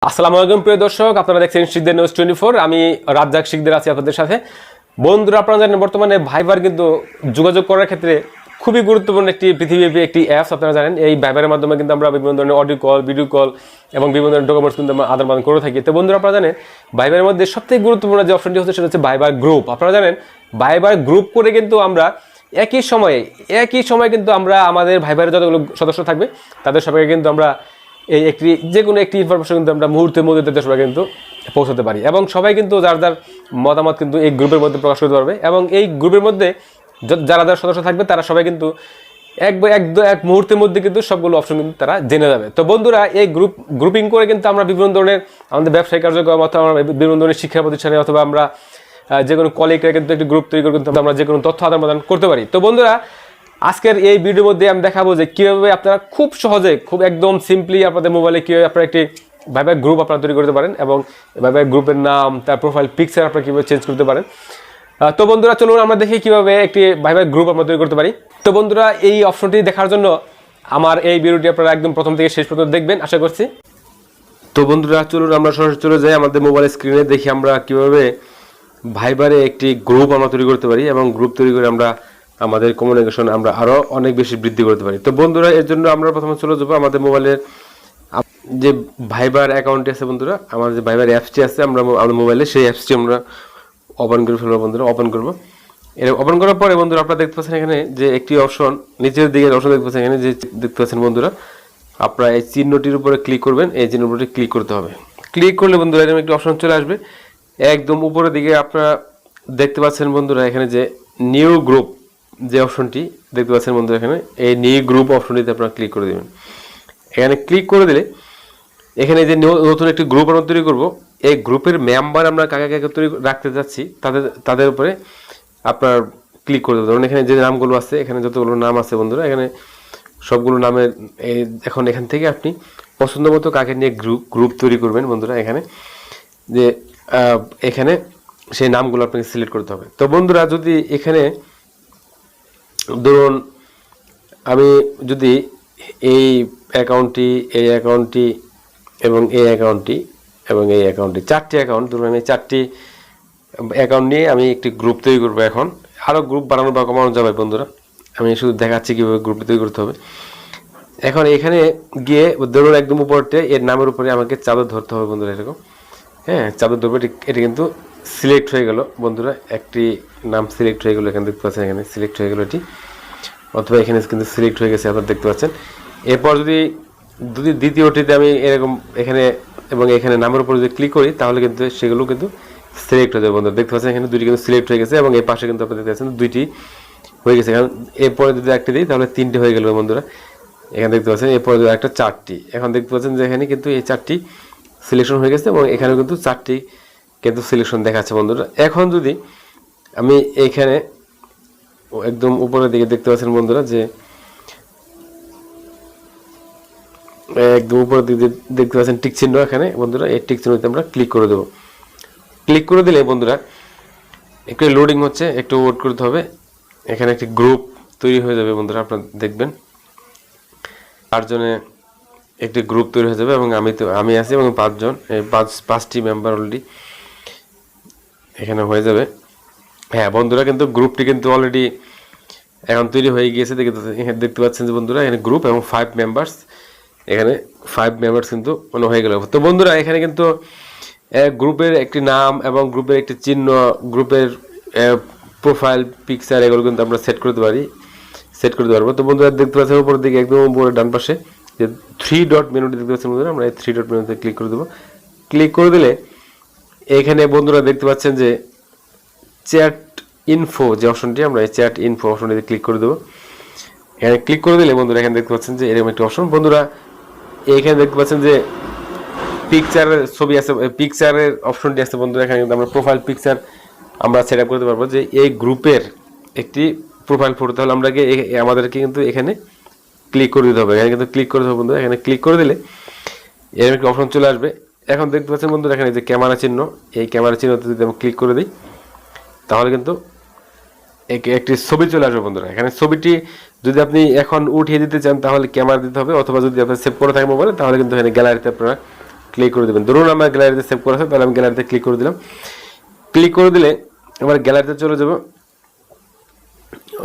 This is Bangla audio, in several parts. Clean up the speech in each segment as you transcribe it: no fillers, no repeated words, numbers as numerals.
আসসালামু আলাইকুম প্রিয় দর্শক, আপনারা দেখছেন শিখদের নিউজ 24। আমি রাজ্জাক শিখদের আছি আপনাদের সাথে। বন্ধুরা, আপনারা জানেন বর্তমানে ভাইবার কিন্তু যোগাযোগ করার ক্ষেত্রে খুবই গুরুত্বপূর্ণ একটি পৃথিবীব্যাপী একটি অ্যাপস। আপনারা জানেন এই ভাইবারের মাধ্যমে কিন্তু আমরা বিভিন্ন ধরনের অডিও কল, ভিডিও কল এবং বিভিন্ন ধরনের ডকুমেন্টস কিন্তু আমরা আদান প্রদান করে থাকি। তো বন্ধুরা, আপনারা জানেন ভাইবারের মধ্যে সবথেকে গুরুত্বপূর্ণ যে অপশনটি হচ্ছে সেটা হচ্ছে ভাইবার গ্রুপ। আপনারা জানেন ভাইবার গ্রুপ করে কিন্তু আমরা একই সময়ে কিন্তু আমরা আমাদের ভাইবারের যতগুলো সদস্য থাকবে তাদের সবাইকে কিন্তু আমরা এই যে কোনো একটি ইনফরমেশন কিন্তু আমরা মুহূর্তের মধ্যে তাদের সবাই কিন্তু পৌঁছাতে পারি এবং সবাই কিন্তু যার মতামত কিন্তু এই গ্রুপের মধ্যে প্রকাশ করতে পারবে এবং এই গ্রুপের মধ্যে যারা সদস্য থাকবে তারা সবাই কিন্তু এক মুহূর্তের মধ্যে কিন্তু সবগুলো অপশন কিন্তু তারা জেনে যাবে। তো বন্ধুরা, এই গ্রুপিং করে কিন্তু আমরা বিভিন্ন ধরনের আমাদের ব্যবসায়িক কার্যক্রম অথবা আমরা বিভিন্ন ধরনের শিক্ষা প্রতিষ্ঠানে অথবা আমরা যে কোনো কলিগরা কিন্তু একটি গ্রুপ তৈরি করে কিন্তু আমরা যে কোনো তথ্য আদান প্রদান করতে পারি। তো বন্ধুরা, আজকের এই ভিডিওর মধ্যে আমি দেখাবো যে কীভাবে আপনারা খুব সহজে একদম সিম্পলি আপনাদের মোবাইলে কীভাবে আপনারা একটি ভাইবার গ্রুপ আপনারা তৈরি করতে পারেন এবং ভাইবার গ্রুপের নাম, তার প্রোফাইল পিকচার আপনারা কীভাবে চেঞ্জ করতে পারেন। তো বন্ধুরা, চলুন আমরা দেখি কীভাবে একটি ভাইবার গ্রুপ আমরা তৈরি করতে পারি। তো বন্ধুরা, এই অপশনটি দেখার জন্য আমার এই ভিডিওটি আপনারা একদম প্রথম থেকে শেষ পর্যন্ত দেখবেন আশা করছি। তো বন্ধুরা, চলুন আমরা সরাসরি চলে যাই আমাদের মোবাইল স্ক্রিনে, দেখি আমরা কীভাবে ভাইবারে একটি গ্রুপ আমরা তৈরি করতে পারি এবং গ্রুপ তৈরি করে আমরা আমাদের কমিউনিকেশন আমরা আরও অনেক বেশি বৃদ্ধি করতে পারি। তো বন্ধুরা, এর জন্য আমরা প্রথমে চলে যাবো আমাদের মোবাইলের যে ভাইবার অ্যাকাউন্টটি আছে। বন্ধুরা, আমাদের যে ভাইবার অ্যাপসটি আছে আমরা আমাদের মোবাইলে, সেই অ্যাপসটি আমরা ওপেন করে ফেলবো। বন্ধুরা, ওপেন করবো। এটা ওপেন করার পরে বন্ধুরা আপনারা দেখতে পাচ্ছেন এখানে যে একটি অপশন, নিচের দিকে অপশন দেখতে পাচ্ছেন, এখানে যে দেখতে পাচ্ছেন বন্ধুরা, আপনারা এই চিহ্নটির উপরে ক্লিক করবেন। এই চিহ্নের উপরে ক্লিক করতে হবে। ক্লিক করলে বন্ধুরা এরকম একটি অপশন চলে আসবে। একদম উপরের দিকে আপনারা দেখতে পাচ্ছেন বন্ধুরা এখানে যে নিউ গ্রুপ যে অপশনটি দেখতে পাচ্ছেন বন্ধুরা, এখানে এই নিউ গ্রুপ অপশনটিতে আপনারা ক্লিক করে দেবেন। এখানে ক্লিক করে দিলে এখানে যে নতুন একটি গ্রুপ আমরা তৈরি করব, এই গ্রুপের মেম্বার আমরা কাকে কাকে তৈরি রাখতে যাচ্ছি তাদের উপরে আপনার ক্লিক করে দেবেন। এখানে যে নামগুলো আছে, এখানে যতগুলো নাম আছে বন্ধুরা, এখানে সবগুলো নামের এখন এখান থেকে আপনি পছন্দ মতো কাকে নিয়ে গ্রুপ তৈরি করবেন বন্ধুরা, এখানে যে এখানে সেই নামগুলো আপনাকে সিলেক্ট করতে হবে। তো বন্ধুরা, যদি এখানে ধরুন আমি যদি এই অ্যাকাউন্টটি এবং এই অ্যাকাউন্টটি চারটি অ্যাকাউন্ট, ধরুন আমি চারটি অ্যাকাউন্ট নিয়ে আমি একটি গ্রুপ তৈরি করবো। এখন আরও গ্রুপ বানানো বা কমানো যাবে বন্ধুরা, আমি শুধু দেখাচ্ছি কীভাবে গ্রুপ তৈরি করতে হবে। এখন এখানে গিয়ে ধরুন একদম উপরতে এর নামের উপরে আমাকে চাদর ধরতে হবে বন্ধুরা, এরকম। হ্যাঁ, চাদর ধরবে। এটা কিন্তু সিলেক্ট হয়ে গেল বন্ধুরা, একটি নাম সিলেক্ট হয়ে গেলো। এখানে দেখতে পাচ্ছেন এখানে সিলেক্ট হয়ে গেলো এটি, অথবা এখানে কিন্তু সিলেক্ট হয়ে গেছে আপনারা দেখতে পাচ্ছেন। এরপর যদি দ্বিতীয়টিতে আমি এরকম এখানে এবং এখানে নামের উপর যদি ক্লিক করি তাহলে কিন্তু সেগুলো কিন্তু সিলেক্ট হয়ে যাবে বন্ধুরা। দেখতে পাচ্ছেন এখানে দুটি কিন্তু সিলেক্ট হয়ে গেছে এবং এই পাশে কিন্তু আপনারা দেখতে পাচ্ছেন দুইটি হয়ে গেছে। এখন এরপরে যদি একটি দিই তাহলে তিনটি হয়ে গেল বন্ধুরা, এখানে দেখতে পাচ্ছেন। এরপরে যদি একটা চারটি, এখন দেখতে পাচ্ছেন যে এখানে কিন্তু এই চারটি সিলেকশন হয়ে গেছে এবং এখানেও কিন্তু চারটি কিন্তু সিলেকশন দেখাচ্ছে বন্ধুরা। এখন যদি আমি এইখানে একদম উপরের দিকে দেখতে পাচ্ছেন বন্ধুরা যে একদম উপরের দিকে দেখতে পাচ্ছেন টিক চিহ্ন, এখানে বন্ধুরা এই টিক চিহ্নতে আমরা ক্লিক করে দেবো। ক্লিক করে দিলে বন্ধুরা একটু লোডিং হচ্ছে, একটু ওয়েট করতে হবে। এখানে একটি গ্রুপ তৈরি হয়ে যাবে বন্ধুরা, আপনারা দেখবেন 8 জনে একটি গ্রুপ তৈরি হয়ে যাবে এবং আমি আছি এবং 5 জন, এই পাঁচটি মেম্বার অলরেডি এখানে হয়ে যাবে। হ্যাঁ বন্ধুরা, কিন্তু গ্রুপটি কিন্তু অলরেডি এখন তৈরি হয়ে গিয়েছে। দেখতে পাচ্ছেন যে বন্ধুরা এখানে গ্রুপ এবং 5 মেম্বার্স, এখানে 5 মেম্বার্স কিন্তু হয়ে গেল। তো বন্ধুরা, এখানে কিন্তু গ্রুপের একটি নাম এবং গ্রুপের একটি চিহ্ন, গ্রুপের প্রোফাইল পিকচার, এগুলো কিন্তু আমরা সেট করতে পারবো। তো বন্ধুরা, দেখতে পাচ্ছেন উপরের দিকে একদম উপরে ডান পাশে যে 3 ডট মেনুটি দেখতে পাচ্ছেন বন্ধুরা, আমরা এই 3 ডট মেনুতে ক্লিক করে দেবো। ক্লিক করে দিলে এখানে বন্ধুরা দেখতে পাচ্ছেন যে চ্যাট ইনফো যে অপশনটি, আমরা এই চ্যাট ইনফো অপশনটিতে ক্লিক করে দেবো। এখানে ক্লিক করে দিলে বন্ধুরা এখানে দেখতে পাচ্ছেন যে এরকম একটি অপশন। বন্ধুরা, এইখানে দেখতে পাচ্ছেন যে পিকচারের ছবি আছে, পিকচারের অপশনটি আছে বন্ধুরা। এখানে কিন্তু আমরা প্রোফাইল পিকচার আমরা সেট আপ করতে পারবো যে এই গ্রুপের একটি প্রোফাইল ফটো, তাহলে আমাদেরকে কিন্তু এখানে ক্লিক করে দিতে হবে। এখানে কিন্তু ক্লিক করে দেবো বন্ধুরা। এখানে ক্লিক করে দিলে এরকম একটি অপশন চলে আসবে। এখন দেখতে পাচ্ছেন বন্ধুরা এখানে যে ক্যামেরা চিহ্ন, এই ক্যামেরা চিহ্নতে যদি আমি ক্লিক করে দিই তাহলে কিন্তু একটি ছবি চলে আসবে বন্ধুরা। এখানে ছবিটি যদি আপনি এখন উঠিয়ে দিতে চান তাহলে ক্যামেরা দিতে হবে, অথবা যদি আপনি সেভ করে থাকেন মোবাইলে তাহলে কিন্তু এখানে গ্যালারিতে আপনারা ক্লিক করে দেবেন। ধরুন আমার গ্যালারিতে সেভ করা আছে, তাহলে আমি গ্যালারিতে ক্লিক করে দিলাম। ক্লিক করে দিলে এবার গ্যালারিতে চলে যাব,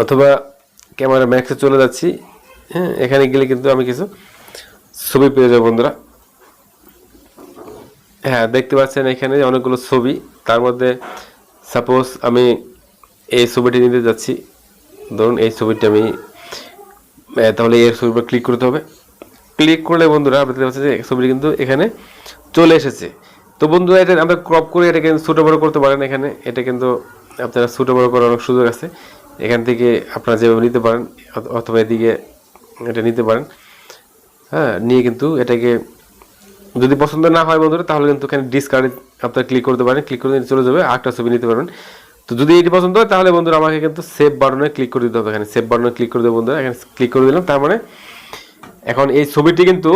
অথবা ক্যামেরা ম্যাক্সে চলে যাচ্ছি। হ্যাঁ, এখানে গেলে কিন্তু আমি কিছু ছবি পেয়ে যাবো বন্ধুরা। হ্যাঁ, দেখতে পাচ্ছেন এখানে অনেকগুলো ছবি, তার মধ্যে সাপোজ আমি এই ছবিটি নিতে যাচ্ছি। ধরুন এই ছবিটি আমি, তাহলে এর ছবির উপর ক্লিক করতে হবে। ক্লিক করলে বন্ধুরা আপনি দেখতে পাচ্ছেন যে ছবিটি কিন্তু এখানে চলে এসেছে। তো বন্ধুরা এটা আমরা ক্রপ করে এটা কিন্তু ছোটো বড়ো করতে পারেন। এখানে এটা কিন্তু আপনারা ছোটো বড়ো করার অনেক সুযোগ আছে। এখান থেকে আপনারা যেভাবে নিতে পারেন, অথবা এদিকে এটা নিতে পারেন। হ্যাঁ, নিয়ে কিন্তু এটাকে যদি পছন্দ না হয় বন্ধুরা, তাহলে কিন্তু এখানে ডিসকার্ডে আপনারা ক্লিক করতে পারেন। ক্লিক করে চলে যাবে, আরেকটা ছবি নিতে পারবেন। তো যদি এটি পছন্দ হয় তাহলে বন্ধুরা আমাকে কিন্তু সেভ বাটনে ক্লিক করে দিতে হবে। এখানে সেভ বাটনে ক্লিক করে দেবো বন্ধুরা, এখানে ক্লিক করে দিলাম। তার মানে এখন এই ছবিটি কিন্তু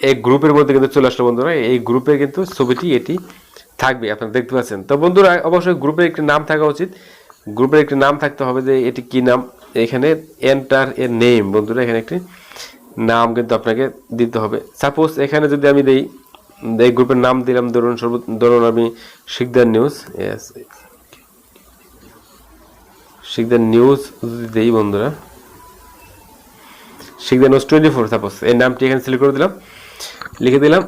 এই গ্রুপের মধ্যে কিন্তু চলে আসলো বন্ধুরা। এই গ্রুপে কিন্তু ছবিটি এটি থাকবে, আপনারা দেখতে পাচ্ছেন। তো বন্ধুরা অবশ্যই গ্রুপের একটি নাম থাকা উচিত। গ্রুপের একটি নাম থাকতে হবে যে এটি কি নাম। এখানে এন্টার এ নেম বন্ধুরা, এখানে একটি নাম কিন্তু আপনাকে দিতে হবে। সাপোজ এখানে যদি আমি দেই, এই গ্রুপের নাম দিলাম, ধরুন আমি শিকদার নিউজ, শিকদার নিউজ যদি দেই বন্ধুরা, শিকদার নিউজ 24 সাপোজ এই নামটি এখানে সিলেক্ট করে দিলাম, লিখে দিলাম।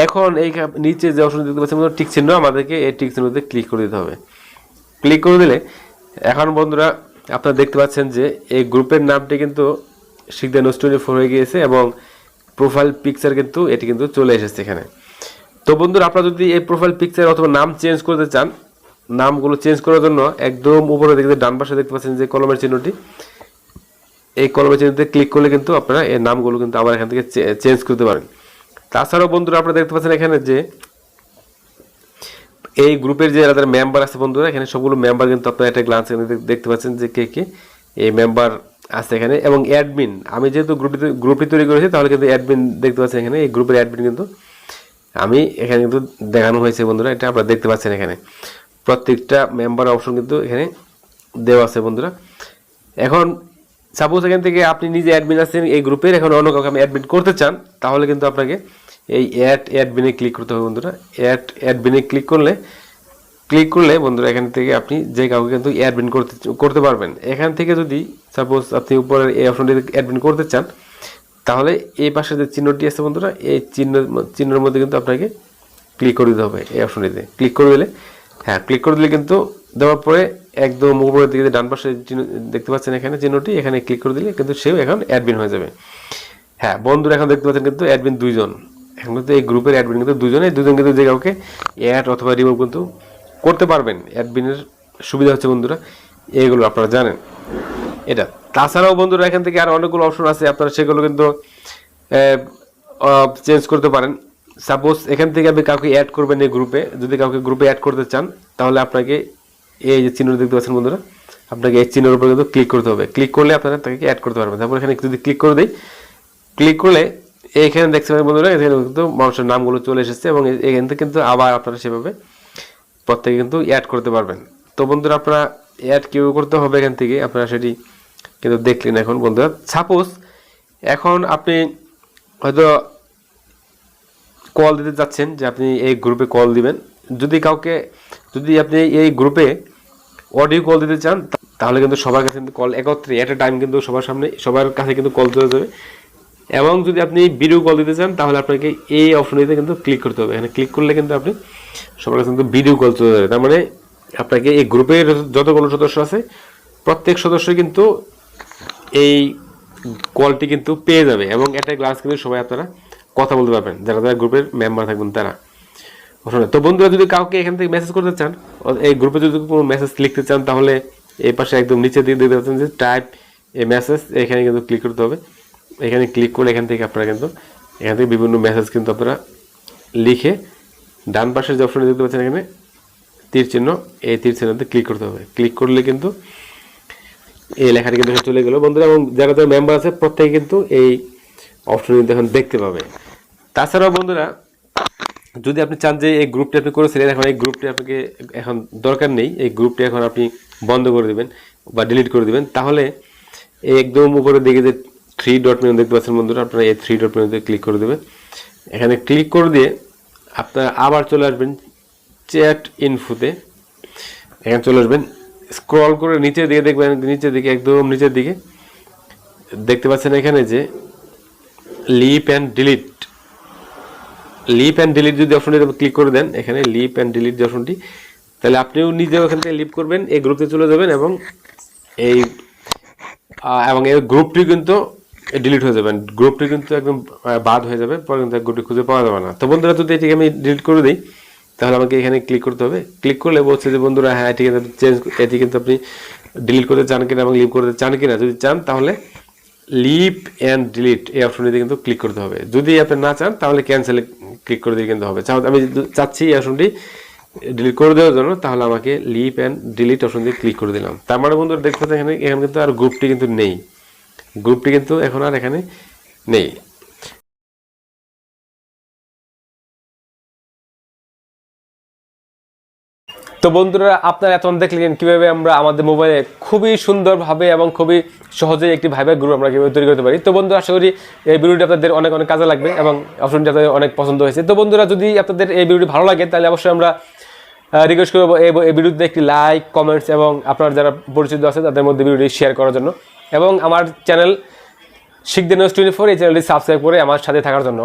এখন এই নিচে যে অপশন দেখতে পাচ্ছেন টিক চিহ্ন, আমাদেরকে এই টিক চিহ্নতে ক্লিক করে দিতে হবে। ক্লিক করে দিলে এখন বন্ধুরা আপনারা দেখতে পাচ্ছেন যে এই গ্রুপের নামটি কিন্তু শিকদার নিউজ 24 হয়ে গিয়েছে, এবং প্রোফাইল পিকচার কিন্তু এটি কিন্তু চলে এসেছে এখানে। তো বন্ধুরা আপনারা যদি এই প্রোফাইল পিকচার অথবা নাম চেঞ্জ করতে চান, নামগুলো চেঞ্জ করার জন্য একদম উপরে দেখতে ডান পাশে দেখতে পাচ্ছেন যে কলমের চিহ্নটি, এই কলমের চিহ্নতে ক্লিক করলে কিন্তু আপনারা এই নামগুলো কিন্তু আবার এখান থেকে চেঞ্জ করতে পারেন। তাছাড়াও বন্ধুরা আপনারা দেখতে পাচ্ছেন এখানে যে এই গ্রুপের যে যারা মেম্বার আছে বন্ধুরা, এখানে সবগুলো মেম্বার কিন্তু আপনারা একটা গ্লান্স দেখতে পাচ্ছেন যে কে কে এই মেম্বার আছে এখানে, এবং অ্যাডমিন। আমি যেহেতু গ্রুপটি তৈরি করেছি, তাহলে কিন্তু অ্যাডমিন দেখতে পাচ্ছেন এখানে। এই গ্রুপের অ্যাডমিন কিন্তু আমি এখানে কিন্তু দেখানো হয়েছে বন্ধুরা, এটা আপনারা দেখতে পাচ্ছেন। এখানে প্রত্যেকটা মেম্বার অপশন কিন্তু এখানে দেওয়া আছে বন্ধুরা। এখন সাপোজ এখান থেকে আপনি নিজে অ্যাডমিন আছেন এই গ্রুপের, এখন অন্য কাউকে আমি অ্যাডমিন করতে চান, তাহলে কিন্তু আপনাকে এই অ্যাডমিনে ক্লিক করতে হবে বন্ধুরা। অ্যাডমিনে ক্লিক করলে বন্ধুরা এখান থেকে আপনি যে কাউকে কিন্তু অ্যাডমিন করতে পারবেন। এখান থেকে যদি সাপোজ আপনি উপরের এই অপশনটিতে অ্যাডমিন করতে চান, তাহলে এই পাশে যে চিহ্নটি আছে বন্ধুরা, এই চিহ্নের মধ্যে কিন্তু আপনাকে ক্লিক করে দিতে হবে। এই অপশনটিতে ক্লিক করে দিলে, হ্যাঁ ক্লিক করে দিলে কিন্তু দেওয়ার পরে একদম উপরের দিকে ডান পাশে দেখতে পাচ্ছেন এখানে চিহ্নটি, এখানে ক্লিক করে দিলে কিন্তু সেও এখন অ্যাডমিন হয়ে যাবে। হ্যাঁ বন্ধুরা এখন দেখতে পাচ্ছেন কিন্তু অ্যাডমিন দুইজন, এখন কিন্তু এই গ্রুপের অ্যাডমিন কিন্তু দুজন কিন্তু যে কাউকে অ্যাড অথবা রিমুভ কিন্তু করতে পারবেন। অ্যাডমিনের সুবিধা হচ্ছে বন্ধুরা এইগুলো আপনারা জানেন এটা। তাছাড়াও বন্ধুরা এখান থেকে আর অনেকগুলো অপশন আছে, আপনারা সেগুলো কিন্তু চেঞ্জ করতে পারেন। সাপোজ এখান থেকে আপনি কাউকে অ্যাড করবেন এই গ্রুপে, যদি কাউকে গ্রুপে অ্যাড করতে চান, তাহলে আপনাকে এই যে চিহ্ন দেখতে পাচ্ছেন বন্ধুরা, আপনাকে এই চিহ্নের উপর কিন্তু ক্লিক করতে হবে। ক্লিক করলে আপনারা তাকে অ্যাড করতে পারবেন। তারপর এখানে যদি ক্লিক করে দিই, ক্লিক করলে এইখানে দেখতে পাবেন বন্ধুরা এখানে কিন্তু মানুষের নামগুলো চলে এসেছে, এবং এখান থেকে কিন্তু আবার আপনারা সেভাবে প্রত্যেকে কিন্তু অ্যাড করতে পারবেন। তো বন্ধুরা আপনারা অ্যাড কেউ করতে হবে এখান থেকে, আপনারা সেটি কিন্তু দেখলেন। এখন বন্ধুরা সাপোজ এখন আপনি হয়তো কল দিতে যাচ্ছেন, যে আপনি এই গ্রুপে কল দিবেন। যদি আপনি এই গ্রুপে অডিও কল দিতে চান, তাহলে কিন্তু সবার কাছে কিন্তু কল একত্রে এট এ টাইম কিন্তু সবার কাছে কিন্তু কল চলে যাবে। এবং যদি আপনি ভিডিও কল দিতে চান, তাহলে আপনাকে এই অপশনটিতে কিন্তু ক্লিক করতে হবে। এখানে ক্লিক করলে কিন্তু আপনি সবার কাছে কিন্তু ভিডিও কল চলে যাবে। তার মানে আপনাকে এই গ্রুপের যতগুলো সদস্য আছে, প্রত্যেক সদস্য কিন্তু এই কলটি কিন্তু পেয়ে যাবে, এবং একটা গ্লাস কিন্তু সবাই আপনারা কথা বলতে পারবেন, যারা গ্রুপের মেম্বার থাকবেন তারা। তো বন্ধুরা যদি কাউকে এখান থেকে মেসেজ করতে চান, এই গ্রুপে যদি কোনো মেসেজ লিখতে চান, তাহলে এই পাশে একদম নিচে দিয়ে দেখতে পাচ্ছেন যে টাইপ এ মেসেজ, এখানে কিন্তু ক্লিক করতে হবে। এখানে ক্লিক করলে এখান থেকে আপনারা কিন্তু এখান থেকে বিভিন্ন মেসেজ কিন্তু আপনারা লিখে ডান পাশের যে অপশনটি দেখতে পাচ্ছেন এখানে তীর চিহ্ন, এই তীর চিহ্নতে ক্লিক করতে হবে। ক্লিক করলে কিন্তু এই লেখাটি কিন্তু চলে গেল বন্ধুরা, এবং যারা মেম্বার আছে প্রত্যেকে কিন্তু এই অপশনটি কিন্তু এখন দেখতে পাবে। তাছাড়াও বন্ধুরা যদি আপনি চান যে এই গ্রুপটি আপনি করেছিলেন, এখন এই গ্রুপটি আপনাকে এখন দরকার নেই, এই গ্রুপটি এখন আপনি বন্ধ করে দেবেন বা ডিলিট করে দেবেন, তাহলে এই একদম উপরে দিকে যে 3 ডট মেনু দেখতে পাচ্ছেন বন্ধুরা, আপনারা এই 3 ডট মেনুতে ক্লিক করে দেবেন। এখানে ক্লিক করে দিয়ে আপনারা আবার চলে আসবেন চ্যাট ইনফোতে, এখানে চলে আসবেন, স্ক্রল করে নিচের দিকে দেখবেন, নিচের দিকে একদম নিচের দিকে দেখতে পাচ্ছেন এখানে যে লিপ অ্যান্ড ডিলিট যদি অপশনটি ক্লিক করে দেন, এখানে লিপ অ্যান্ড ডিলিট যে অপশনটি, তাহলে আপনিও নিজেও এখান থেকে লিপ করবেন, এই গ্রুপে চলে যাবেন এবং এই গ্রুপটি কিন্তু ডিলিট হয়ে যাবেন, গ্রুপটি কিন্তু একদম বাদ হয়ে যাবে, পরে কিন্তু গ্রুপটি খুঁজে পাওয়া যাবে না। তো বন্ধুরা যদি এটিকে আমি ডিলিট করে দিই তাহলে আমাকে এখানে ক্লিক করতে হবে, ক্লিক করলে বলছে যে বন্ধুরা হ্যাঁ এটি কিন্তু এটি কিন্তু আপনি ডিলিট করতে চান কিনা এবং লিভ করতে চান কিনা, যদি চান তাহলে লিপ অ্যান্ড ডিলিট এই অপশনটিতে কিন্তু ক্লিক করতে হবে, যদি আপনি না চান তাহলে ক্যান্সেলে ক্লিক করে দিয়ে কিন্তু হবে। আমি চাচ্ছি এই অপশনটি ডিলিট করে দেওয়ার জন্য, তাহলে আমাকে লিপ অ্যান্ড ডিলিট অপশন দিয়ে ক্লিক করে দিলাম। তার মানে বন্ধুরা দেখতে পাচ্ছেন এখানে কিন্তু আর গ্রুপটি কিন্তু নেই, গ্রুপটি কিন্তু এখন আর এখানে নেই। তো বন্ধুরা আপনারা এখন দেখলেন কিভাবে আমরা আমাদের মোবাইলে খুবই সুন্দরভাবে এবং খুবই সহজেই একটি ভাইবার গ্রুপ আমরা কিভাবে তৈরি করতে পারি। তো বন্ধুরা আশা করি এই ভিডিওটি আপনাদের অনেক অনেক কাজে লাগবে এবং অপশনটি আপনাদের অনেক পছন্দ হয়েছে। তো বন্ধুরা যদি আপনাদের এই ভিডিওটি ভালো লাগে তাহলে অবশ্যই আমরা রিকোয়েস্ট করবো এই ভিডিওতে একটি লাইক, কমেন্টস এবং আপনার যারা পরিচিত আছে তাদের মধ্যে ভিডিওটি শেয়ার করার জন্য, এবং আমার চ্যানেল শিখদের নিউজ 24 এই চ্যানেলটি সাবস্ক্রাইব করে আমার সাথে থাকার জন্য।